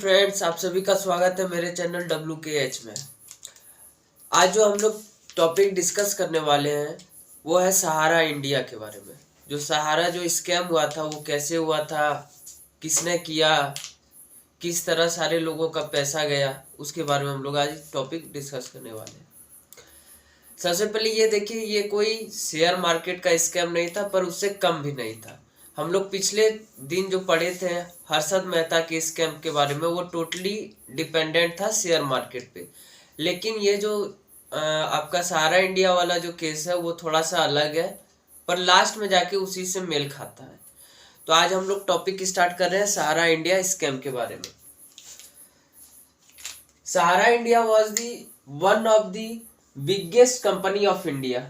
Friends, आप सभी का स्वागत है मेरे चैनल WKH में। आज जो हम लोग टॉपिक डिस्कस करने वाले हैं वो है सहारा इंडिया के बारे में। जो सहारा जो स्कैम हुआ था वो कैसे हुआ था, किसने किया, किस तरह सारे लोगों का पैसा गया, उसके बारे में हम लोग आज टॉपिक डिस्कस करने वाले हैं। सबसे पहले ये देखिए, ये कोई शेयर मार्केट का स्कैम नहीं था, पर उससे कम भी नहीं था। हम लोग पिछले दिन जो पढ़े थे हर्षद मेहता के स्कैम के बारे में, वो टोटली डिपेंडेंट था शेयर मार्केट पे। लेकिन ये जो आपका सहारा इंडिया वाला जो केस है वो थोड़ा सा अलग है, पर लास्ट में जाके उसी से मेल खाता है। तो आज हम लोग टॉपिक स्टार्ट कर रहे हैं सहारा इंडिया स्कैम के बारे में। Sahara India was the one of the biggest company of India.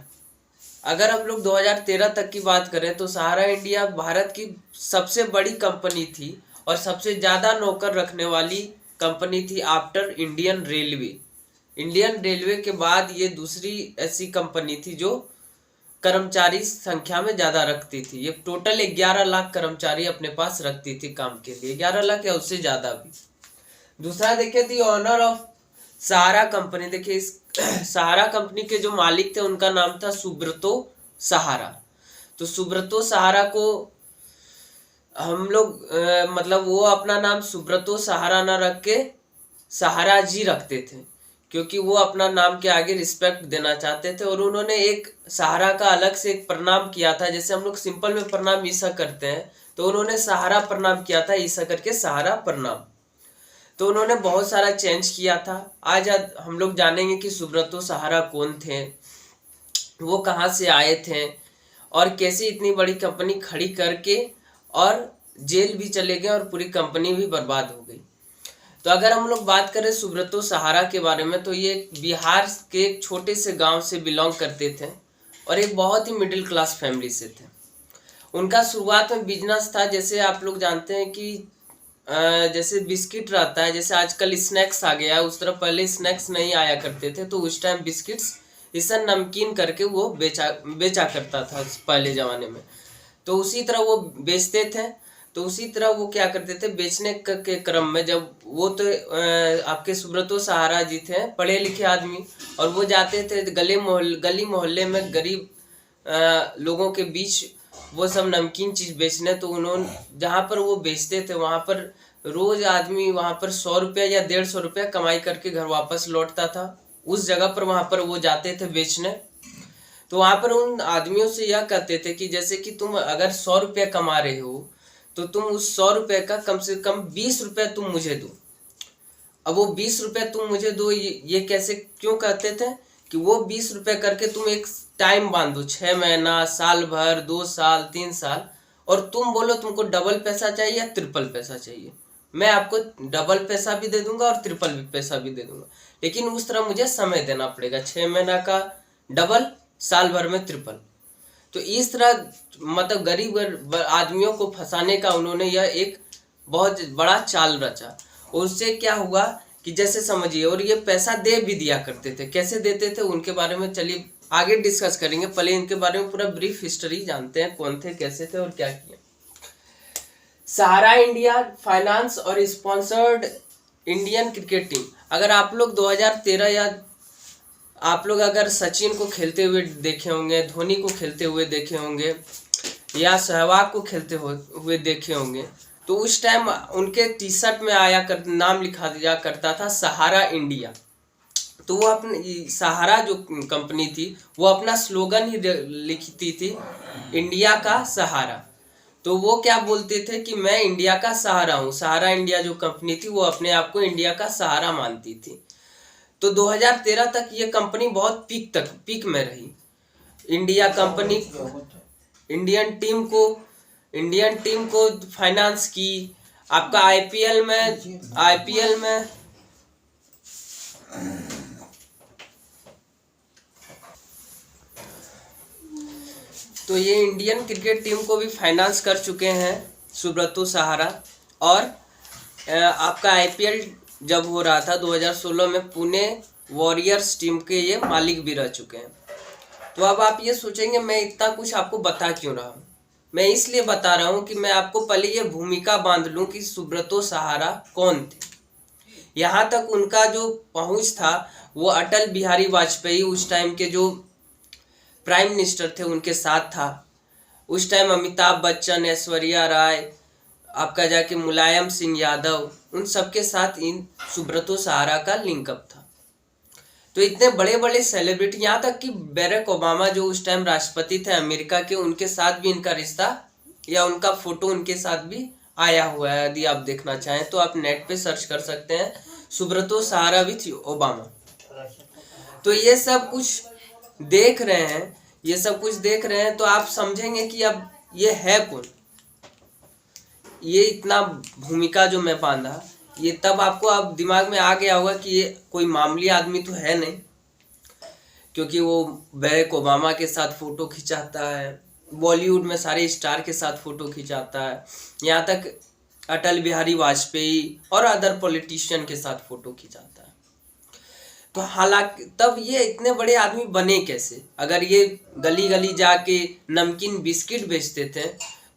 अगर हम लोग 2013 तक की बात करें तो सहारा इंडिया भारत की सबसे बड़ी कंपनी थी और सबसे ज़्यादा नौकर रखने वाली कंपनी थी after Indian railway. Indian railway के बाद ये दूसरी ऐसी कंपनी थी जो कर्मचारी संख्या में ज़्यादा रखती थी। ये टोटल 11 लाख कर्मचारी अपने पास रखती थी काम के लिए, 11 लाख या उससे ज़्यादा भी। दूसरा देखिए, दी ऑनर ऑफ सहारा कंपनी। देखिए, इस सहारा कंपनी के जो मालिक थे उनका नाम था सुब्रतो सहारा। तो सुब्रतो सहारा को हम लोग मतलब वो अपना नाम सुब्रतो सहारा ना रख के सहारा जी रखते थे, क्योंकि वो अपना नाम के आगे रिस्पेक्ट देना चाहते थे। और उन्होंने एक सहारा का अलग से एक प्रणाम किया था, जैसे हम लोग सिंपल में प्रणाम ईसा करते हैं, तो उन्होंने सहारा प्रणाम किया था, ईसा करके सहारा प्रणाम। तो उन्होंने बहुत सारा चेंज किया था। आज हम लोग जानेंगे कि सुब्रतो सहारा कौन थे, वो कहाँ से आए थे और कैसे इतनी बड़ी कंपनी खड़ी करके और जेल भी चले गए और पूरी कंपनी भी बर्बाद हो गई। तो अगर हम लोग बात करें सुब्रतो सहारा के बारे में, तो ये बिहार के एक छोटे से गांव से बिलोंग करते थे और एक बहुत ही मिडिल क्लास फैमिली से थे। उनका शुरुआत में बिजनेस था, जैसे आप लोग जानते हैं कि जैसे बिस्किट रहता है, जैसे आजकल स्नैक्स आ गया है, उस तरह पहले स्नैक्स नहीं आया करते थे। तो उस टाइम बिस्किट्स इसे नमकीन करके वो बेचा करता था पहले ज़माने में। तो उसी तरह वो बेचते थे। तो उसी तरह वो क्या करते थे, बेचने के क्रम में जब वो तो आपके सुब्रतो सहारा जी थे पढ़े लिखे आदमी, और वो जाते थे गली मोहल्ले में गरीब लोगों के बीच वो सब नमकीन चीज़ बेचने। तो उन्होंने जहाँ पर वो बेचते थे वहाँ पर रोज आदमी वहाँ पर 100 रुपया या 150 रुपया कमाई करके घर वापस लौटता था। उस जगह पर वहाँ पर वो जाते थे बेचने। तो वहाँ पर उन आदमियों से यह कहते थे कि जैसे कि तुम अगर 100 रुपया कमा रहे हो तो तुम उस 100 रुपये का कम से कम 20 रुपया तुम मुझे दो। अब वो 20 रुपये तुम मुझे दो, ये कैसे क्यों कहते थे कि वो 20 रुपये करके तुम एक टाइम बांधो, 6 महीना, साल भर, 2 साल, 3 साल, और तुम बोलो तुमको डबल पैसा चाहिए या ट्रिपल पैसा चाहिए, मैं आपको डबल पैसा भी दे दूंगा और ट्रिपल पैसा भी दे दूंगा, लेकिन उस तरह मुझे समय देना पड़ेगा, 6 महीना का डबल, साल भर में ट्रिपल। तो इस तरह मतलब गरीब आदमियों को फंसाने का उन्होंने यह एक बहुत बड़ा चाल रचा। और उससे क्या हुआ कि जैसे समझिए, और ये पैसा दे भी दिया करते थे। कैसे देते थे उनके बारे में चलिए आगे डिस्कस करेंगे, पहले इनके बारे में पूरा ब्रीफ हिस्ट्री जानते हैं, कौन थे, कैसे थे और क्या किया। सहारा इंडिया फाइनेंस और स्पॉन्सर्ड इंडियन क्रिकेट टीम। अगर आप लोग 2013 या आप लोग अगर सचिन को खेलते हुए देखे होंगे, धोनी को खेलते हुए देखे होंगे या सहवाग को खेलते हुए देखे होंगे, तो उस टाइम उनके टी शर्ट में नाम लिखा दिया करता था सहारा इंडिया। तो वो अपनी सहारा जो कंपनी थी वो अपना स्लोगन ही लिखती थी, इंडिया का सहारा। तो वो क्या बोलते थे कि मैं इंडिया का सहारा हूँ। सहारा इंडिया जो कंपनी थी वो अपने आप को इंडिया का सहारा मानती थी। तो 2013 तक ये कंपनी बहुत पीक में रही। इंडिया कंपनी इंडियन टीम को फाइनेंस की। आपका आईपीएल में तो ये इंडियन क्रिकेट टीम को भी फाइनेंस कर चुके हैं सुब्रतो सहारा। और आपका आईपीएल जब हो रहा था 2016 में, पुणे वॉरियर्स टीम के ये मालिक भी रह चुके हैं। तो अब आप ये सोचेंगे मैं इतना कुछ आपको बता क्यों रहा हूँ। मैं इसलिए बता रहा हूँ कि मैं आपको पहले ये भूमिका बांध लूँ कि सुब्रतो सहारा कौन थे। यहाँ तक उनका जो पहुंच था वो अटल बिहारी वाजपेयी उस टाइम के जो प्राइम मिनिस्टर थे उनके साथ था। उस टाइम अमिताभ बच्चन, ऐश्वर्या राय, आपका जाके मुलायम सिंह यादव, उन सबके साथ इन सुब्रतो सहारा का लिंकअप था। तो इतने बड़े बड़े सेलिब्रिटी, यहाँ तक कि बैरक ओबामा जो उस टाइम राष्ट्रपति थे अमेरिका के, उनके साथ भी इनका रिश्ता या उनका फोटो उनके साथ भी आया हुआ है। यदि आप देखना चाहें तो आप नेट पे सर्च कर सकते हैं, सुब्रतो सहारा विथ ओबामा। तो ये सब कुछ देख रहे हैं, ये सब कुछ देख रहे हैं तो आप समझेंगे कि अब ये है कौन, ये इतना भूमिका जो मैं बांधा, ये तब आपको अब दिमाग में आ गया होगा कि ये कोई मामूली आदमी तो है नहीं, क्योंकि वो बैरक ओबामा के साथ फोटो खिंचाता है, बॉलीवुड में सारे स्टार के साथ फोटो खिंचाता है, यहाँ तक अटल बिहारी वाजपेयी और अदर पॉलिटिशियन के साथ फोटो खिंचाता है। तो हालांकि तब ये इतने बड़े आदमी बने कैसे? अगर ये गली गली जाके नमकीन बिस्किट बेचते थे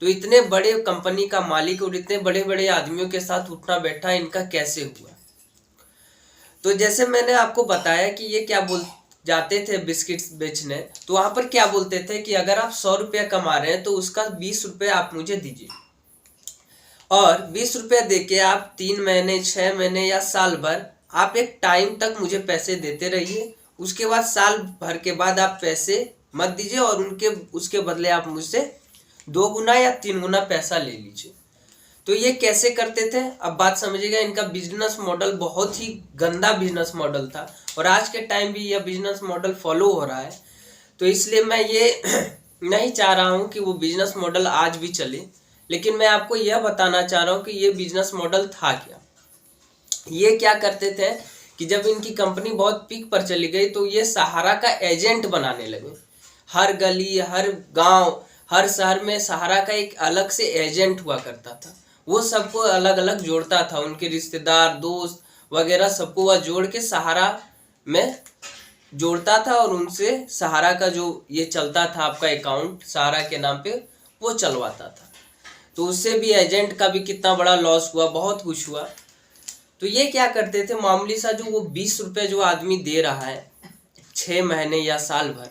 तो इतने बड़े कंपनी का मालिक और इतने बड़े बड़े आदमियों के साथ उठना बैठा इनका कैसे हुआ? तो जैसे मैंने आपको बताया कि ये क्या बोल जाते थे बिस्किट्स बेचने, तो वहां पर क्या बोलते थे कि अगर आप 100 रुपया कमा रहे हैं तो उसका 20 रुपये आप मुझे दीजिए, और 20 रुपया देके आप 3 महीने, 6 महीने या साल भर आप एक टाइम तक मुझे पैसे देते रहिए। उसके बाद साल भर के बाद आप पैसे मत दीजिए और उसके बदले आप मुझसे 2 गुना या 3 गुना पैसा ले लीजिए। तो ये कैसे करते थे? अब बात समझिएगा, इनका बिजनेस मॉडल बहुत ही गंदा बिजनेस मॉडल था और आज के टाइम भी यह बिजनेस मॉडल फॉलो हो रहा है। तो इसलिए मैं ये नहीं चाह रहा हूँ कि वो बिजनेस मॉडल आज भी चले, लेकिन मैं आपको यह बताना चाह रहा हूँ कि ये बिजनेस मॉडल था क्या। ये क्या करते थे कि जब इनकी कंपनी बहुत पीक पर चली गई तो ये सहारा का एजेंट बनाने लगे। हर गली, हर गांव, हर शहर में सहारा का एक अलग से एजेंट हुआ करता था। वो सबको अलग अलग जोड़ता था, उनके रिश्तेदार, दोस्त वगैरह सबको वह जोड़ के सहारा में जोड़ता था और उनसे सहारा का जो ये चलता था आपका अकाउंट सहारा के नाम पे वो चलवाता था। तो उससे भी एजेंट का भी कितना बड़ा लॉस हुआ, बहुत कुछ हुआ। तो ये क्या करते थे, मामूली सा जो वो 20 रुपये जो आदमी दे रहा है 6 महीने या साल भर,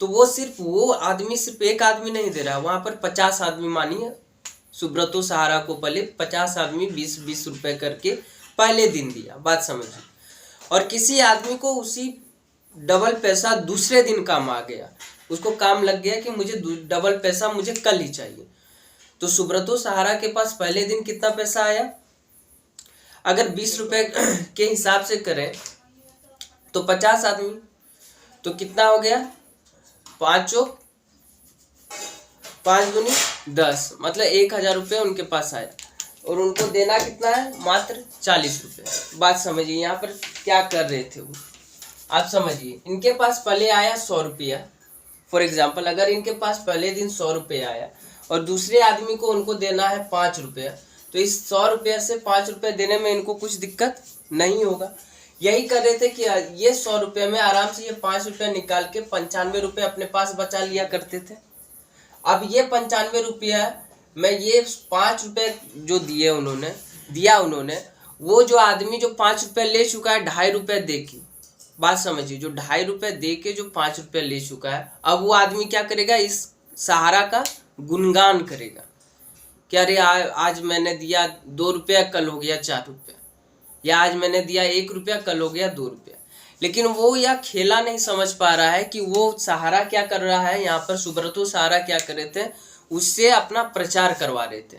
तो वो सिर्फ एक आदमी नहीं दे रहा है, वहां पर 50 आदमी, मानिए सुब्रतो सहारा को पहले 50 आदमी 20-20 रुपये करके पहले दिन दिया, बात समझिए। और किसी आदमी को उसी डबल पैसा दूसरे दिन काम आ गया, उसको काम लग गया कि मुझे डबल पैसा मुझे कल ही चाहिए। तो सुब्रतो सहारा के पास पहले दिन कितना पैसा आया? अगर 20 रुपये के हिसाब से करें तो 50 आदमी तो कितना हो गया? 5 दूनी 10, मतलब 1000 रुपये उनके पास आया और उनको देना कितना है? मात्र 40 रुपये। बात समझिए यहाँ पर क्या कर रहे थे वो, आप समझिए। इनके पास पहले आया 100 रुपया, फॉर एग्जाम्पल अगर इनके पास पहले दिन 100 रुपया आया और दूसरे आदमी को उनको देना है 5 रुपया, तो इस 100 रुपये से 5 रुपये देने में इनको कुछ दिक्कत नहीं होगा। यही कर रहे थे कि ये 100 रुपये में आराम से ये 5 रुपये निकाल के 95 रुपये अपने पास बचा लिया करते थे। अब ये 95 रुपया में ये 5 रुपये जो दिया उन्होंने, वो जो आदमी जो 5 रुपये ले चुका है 2.5 रुपये दे के, बात समझिए, जो 2.5 रुपये दे के जो 5 रुपये ले चुका है, अब वो आदमी क्या करेगा? इस सहारा का गुणगान करेगा कि अरे आज मैंने दिया 2 रुपया, कल हो गया 4 रुपया, या आज मैंने दिया 1 रुपया, कल हो गया 2 रुपया। लेकिन वो यह खेला नहीं समझ पा रहा है कि वो सहारा क्या कर रहा है। यहाँ पर सुब्रतो सहारा क्या कर रहे थे, उससे अपना प्रचार करवा रहे थे।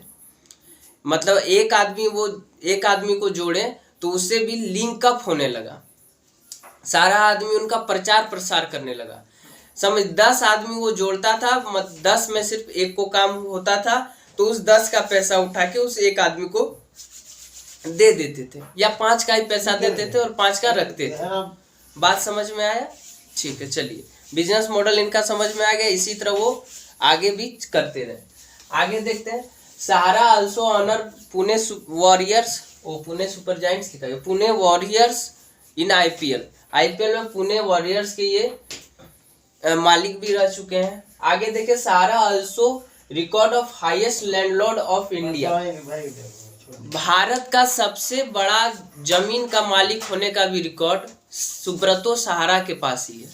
मतलब एक आदमी को जोड़े तो उससे भी लिंकअप होने लगा, सारा आदमी उनका प्रचार प्रसार करने लगा। समझ 10 आदमी वो जोड़ता था, 10 में सिर्फ एक को काम होता था, तो उस 10 का पैसा उठा के उस एक आदमी को दे देते थे, या 5 का ही पैसा देते थे और 5 का रखते थे। बात समझ में आया? ठीक है, चलिए बिजनेस मॉडल इनका समझ में आ गया। इसी तरह वो आगे भी करते रहे। आगे देखते हैं। Sahara also owner Pune Warriors, Pune Super Giants लिखा है, पुणे वॉरियर्स इन आईपीएल में पुणे वॉरियर्स के ये मालिक भी रह चुके हैं। आगे देखे, Sahara also record of highest landlord of India. Bharat का सबसे बड़ा जमीन का मालिक होने का भी रिकॉर्ड सुब्रतो सहारा के पास ही है।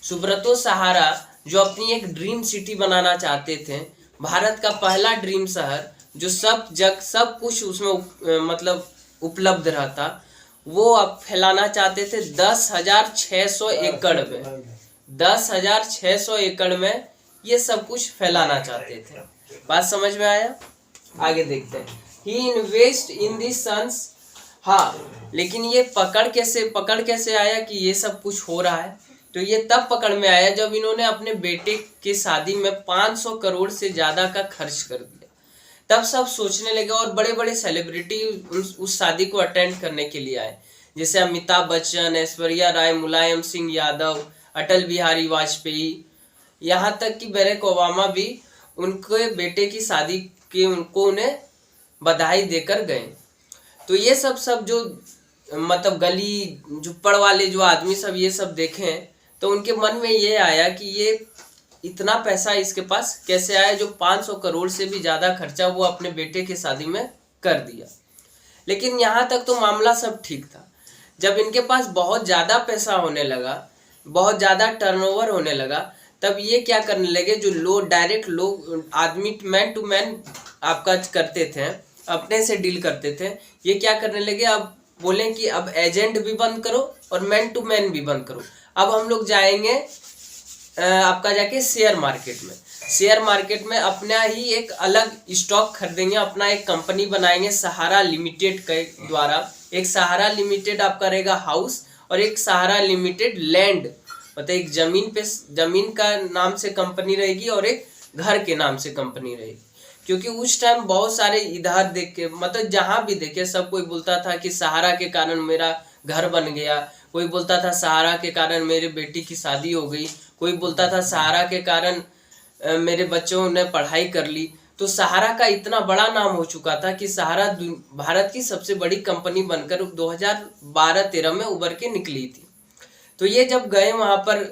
सुब्रतो सहारा जो अपनी एक ड्रीम सिटी बनाना चाहते थे, भारत का पहला ड्रीम शहर जो सब कुछ उसमें मतलब उपलब्ध रहता, वो अब फैलाना चाहते थे 10,600 एकड़ में। 10,600 एकड़ में ये सब कुछ फैलाना चाहते थे। बात समझ में आया? आगे देखते हैं। ही इन्वेस्ट इन दी सन्स। हाँ, लेकिन ये पकड़ कैसे आया कि ये सब कुछ हो रहा है? तो ये तब पकड़ में आया जब इन्होंने अपने बेटे की शादी में 500 करोड़ से ज्यादा का खर्च कर दिया। तब सब सोचने लगे और बड़े बड़े सेलिब्रिटी उस शादी को अटेंड करने के लिए आए, जैसे अमिताभ बच्चन, ऐश्वर्या राय, मुलायम सिंह यादव, अटल बिहारी वाजपेयी, यहाँ तक कि बराक ओबामा भी उनके बेटे की शादी के उन्हें बधाई देकर गए। तो ये सब जो मतलब गली झुप्पड़ वाले जो आदमी सब ये सब देखें तो उनके मन में ये आया कि ये इतना पैसा इसके पास कैसे आया, जो 500 करोड़ से भी ज़्यादा खर्चा वो अपने बेटे की शादी में कर दिया। लेकिन यहाँ तक तो मामला सब ठीक था। जब इनके पास बहुत ज़्यादा पैसा होने लगा, बहुत ज़्यादा टर्नओवर होने लगा, तब ये क्या करने लगे, जो डायरेक्ट लोग आदमी मैन टू मैन आपका करते थे, अपने से डील करते थे, ये क्या करने लगे, अब बोले कि अब एजेंट भी बंद करो और मैन टू मैन भी बंद करो। अब हम लोग जाएंगे आपका जाके शेयर मार्केट में अपना ही एक अलग स्टॉक खरीदेंगे, अपना एक कंपनी बनाएंगे सहारा लिमिटेड के द्वारा। एक सहारा लिमिटेड आपका रहेगा हाउस और एक सहारा लिमिटेड लैंड, मतलब एक जमीन का नाम से कंपनी रहेगी और एक घर के नाम से कंपनी रहेगी। क्योंकि उस टाइम बहुत सारे इधर देख के, मतलब जहां भी देखे सब कोई बोलता था कि सहारा के कारण मेरा घर बन गया, कोई बोलता था सहारा के कारण मेरे बेटी की शादी हो गई, कोई बोलता था सहारा के कारण मेरे बच्चों ने पढ़ाई कर ली। तो सहारा का इतना बड़ा नाम हो चुका था कि सहारा भारत की सबसे बड़ी कंपनी बनकर 2012-13 में उभर के निकली थी। तो ये जब गए वहां पर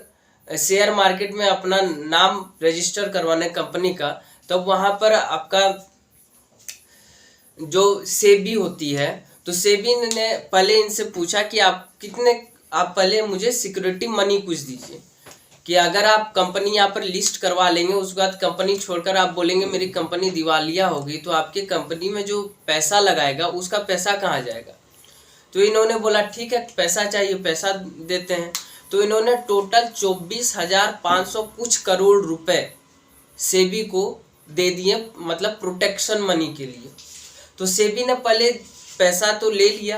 शेयर मार्केट में अपना नाम रजिस्टर करवाने कंपनी का, तब वहां पर आपका जो सेबी होती है, तो सेबी ने पहले इनसे पूछा कि आप पहले मुझे सिक्योरिटी मनी कुछ दीजिए, कि अगर आप कंपनी यहाँ पर लिस्ट करवा लेंगे, उसके बाद कंपनी छोड़कर आप बोलेंगे मेरी कंपनी दिवालिया हो गई, तो आपकी कंपनी में जो पैसा लगाएगा उसका पैसा कहाँ जाएगा। तो इन्होंने बोला ठीक है, पैसा चाहिए, पैसा देते हैं। तो इन्होंने टोटल 24,500 कुछ करोड़ रुपए सेबी को दे दिए, मतलब प्रोटेक्शन मनी के लिए। तो सेबी ने पहले पैसा तो ले लिया,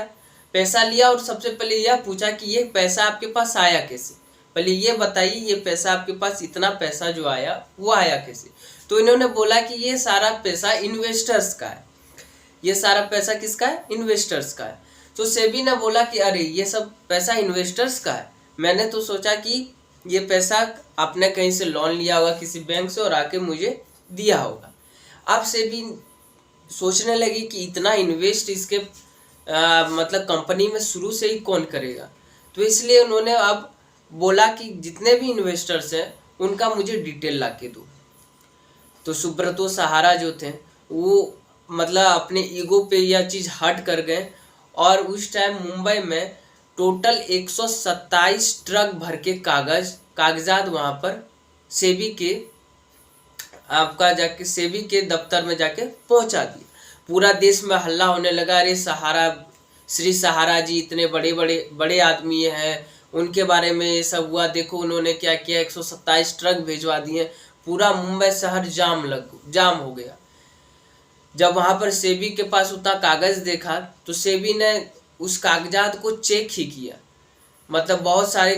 पैसा लिया और सबसे पहले यह पूछा कि ये पैसा आपके पास आया कैसे, पहले ये बताइए ये पैसा आपके पास इतना पैसा जो आया वो आया कैसे। तो इन्होंने बोला कि ये सारा पैसा इन्वेस्टर्स का है। ये सारा पैसा किसका है? इन्वेस्टर्स का है। तो सेबी ने बोला कि अरे ये सब पैसा इन्वेस्टर्स का है, मैंने तो सोचा कि ये पैसा आपने कहीं से लोन लिया होगा किसी बैंक से और आके मुझे दिया होगा। अब सेबी सोचने लगी कि इतना इन्वेस्ट इसके मतलब कंपनी में शुरू से ही कौन करेगा। तो इसलिए उन्होंने अब बोला कि जितने भी इन्वेस्टर्स हैं उनका मुझे डिटेल ला के दो। तो सुब्रतो सहारा जो थे वो मतलब अपने ईगो पे यह चीज़ हट कर गए और उस टाइम मुंबई में टोटल 127 ट्रक भर के कागजात वहाँ पर सेबी के आपका जाके सेबी के दफ्तर में जाके पहुँचा दिए। पूरा देश में हल्ला होने लगा, अरे श्री सहारा जी इतने बड़े आदमी हैं, उनके बारे में ये सब हुआ, देखो उन्होंने क्या किया, 127 ट्रक भिजवा दिए, पूरा मुंबई शहर जाम हो गया। जब वहाँ पर सेबी के पास उतना कागज देखा तो सेबी ने उस कागजात को चेक ही किया, मतलब बहुत सारे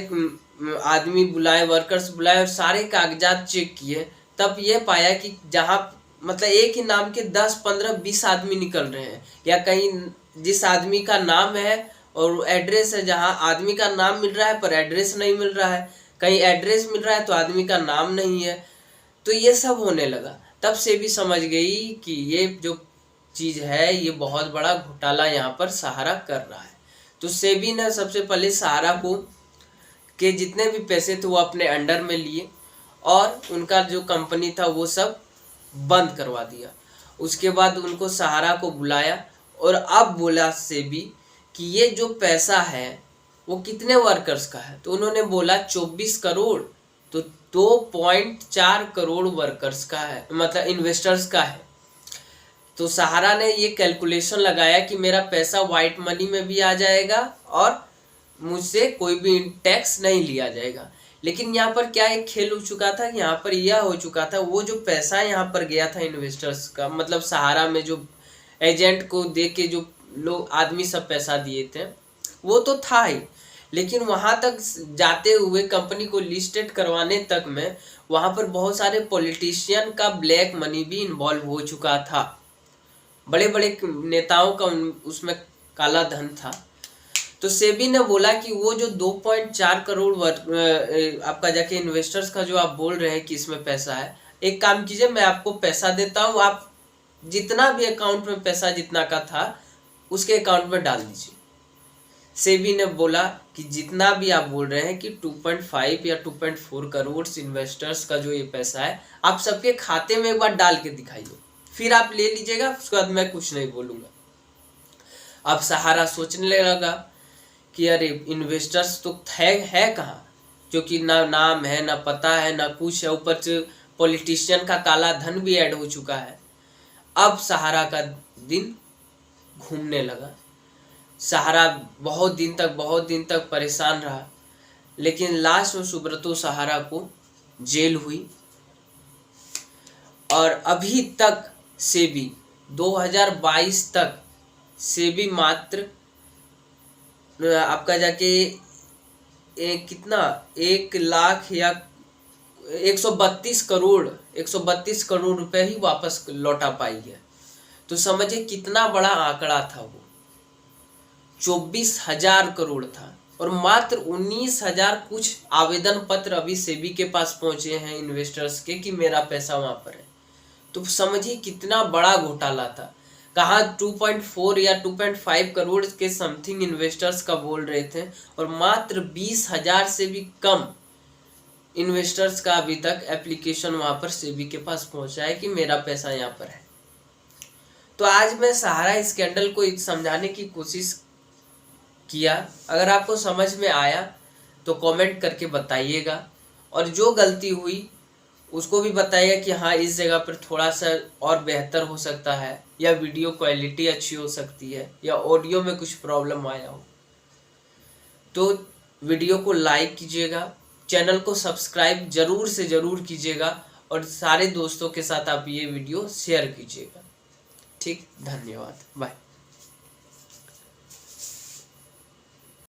आदमी बुलाए, वर्कर्स बुलाए और सारे कागजात चेक किए। तब ये पाया कि जहाँ मतलब एक ही नाम के 10, 15, 20 आदमी निकल रहे हैं, या कहीं जिस आदमी का नाम है और एड्रेस है, जहाँ आदमी का नाम मिल रहा है पर एड्रेस नहीं मिल रहा है, कहीं एड्रेस मिल रहा है तो आदमी का नाम नहीं है। तो ये सब होने लगा। तब से भी समझ गई कि ये जो चीज़ है ये बहुत बड़ा घोटाला यहाँ पर सहारा कर रहा है। तो सेबी ने सबसे पहले सहारा को के जितने भी पैसे थे वो अपने अंडर में लिए और उनका जो कंपनी था वो सब बंद करवा दिया। उसके बाद उनको सहारा को बुलाया और अब बोला सेबी कि ये जो पैसा है वो कितने वर्कर्स का है, तो उन्होंने बोला 24 करोड़, तो 2.4 करोड़ वर्कर्स का है, मतलब इन्वेस्टर्स का है। तो सहारा ने ये कैलकुलेशन लगाया कि मेरा पैसा वाइट मनी में भी आ जाएगा और मुझसे कोई भी टैक्स नहीं लिया जाएगा। लेकिन यहाँ पर क्या एक खेल हो चुका था, यहाँ पर यह हो चुका था, वो जो पैसा यहाँ पर गया था इन्वेस्टर्स का, मतलब सहारा में जो एजेंट को दे के जो लोग आदमी सब पैसा दिए थे वो तो था ही, लेकिन वहाँ तक जाते हुए कंपनी को लिस्टेड करवाने तक में वहाँ पर बहुत सारे पॉलिटिशियन का ब्लैक मनी भी इन्वॉल्व हो चुका था, बड़े बड़े नेताओं का उसमें काला धन था। तो सेबी ने बोला कि वो जो 2.4 करोड़ आपका जाके इन्वेस्टर्स का जो आप बोल रहे हैं कि इसमें पैसा है, एक काम कीजिए, मैं आपको पैसा देता हूँ, आप जितना भी अकाउंट में पैसा जितना का था उसके अकाउंट में डाल दीजिए। सेबी ने बोला कि जितना भी आप बोल रहे हैं कि 2.5 या 2.4 करोड़ इन्वेस्टर्स का जो ये पैसा है आप सबके खाते में एक बार डाल के दिखाइए, फिर आप ले लीजिएगा, उसके बाद मैं कुछ नहीं बोलूँगा। अब सहारा सोचने लगा कि अरे इन्वेस्टर्स तो है कहाँ, क्योंकि ना नाम है ना पता है ना कुछ है, ऊपर से पॉलिटिशियन का काला धन भी ऐड हो चुका है। अब सहारा का दिन घूमने लगा। सहारा बहुत दिन तक परेशान रहा, लेकिन लास्ट में सुब्रतो सहारा को जेल हुई। और अभी तक सेबी 2022 तक सेबी मात्र आपका जाके कितना 1 लाख या 132 करोड़ रुपए ही वापस लौटा पाई है। तो समझिए कितना बड़ा आंकड़ा था वो, 24,000 करोड़ था और मात्र 19,000 कुछ आवेदन पत्र अभी सेबी के पास पहुंचे हैं इन्वेस्टर्स के कि मेरा पैसा वहां पर है। तो समझिए कितना बड़ा घोटाला था। कहाँ 2.4 या 2.5 करोड़ के समथिंग इन्वेस्टर्स का बोल रहे थे और मात्र 20,000 से भी कम इन्वेस्टर्स का अभी तक एप्लीकेशन वहां पर सेबी के पास पहुंचा है कि मेरा पैसा यहाँ पर है। तो आज मैं सहारा स्कैंडल को समझाने की कोशिश किया। अगर आपको समझ में आया तो कमेंट करके बताइएगा, और जो गलती हुई उसको भी बताइए कि हाँ इस जगह पर थोड़ा सा और बेहतर हो सकता है, या वीडियो क्वालिटी अच्छी हो सकती है, या ऑडियो में कुछ प्रॉब्लम आया हो। तो वीडियो को लाइक कीजिएगा, चैनल को सब्सक्राइब जरूर से जरूर कीजिएगा, और सारे दोस्तों के साथ आप ये वीडियो शेयर कीजिएगा। ठीक, धन्यवाद, बाय।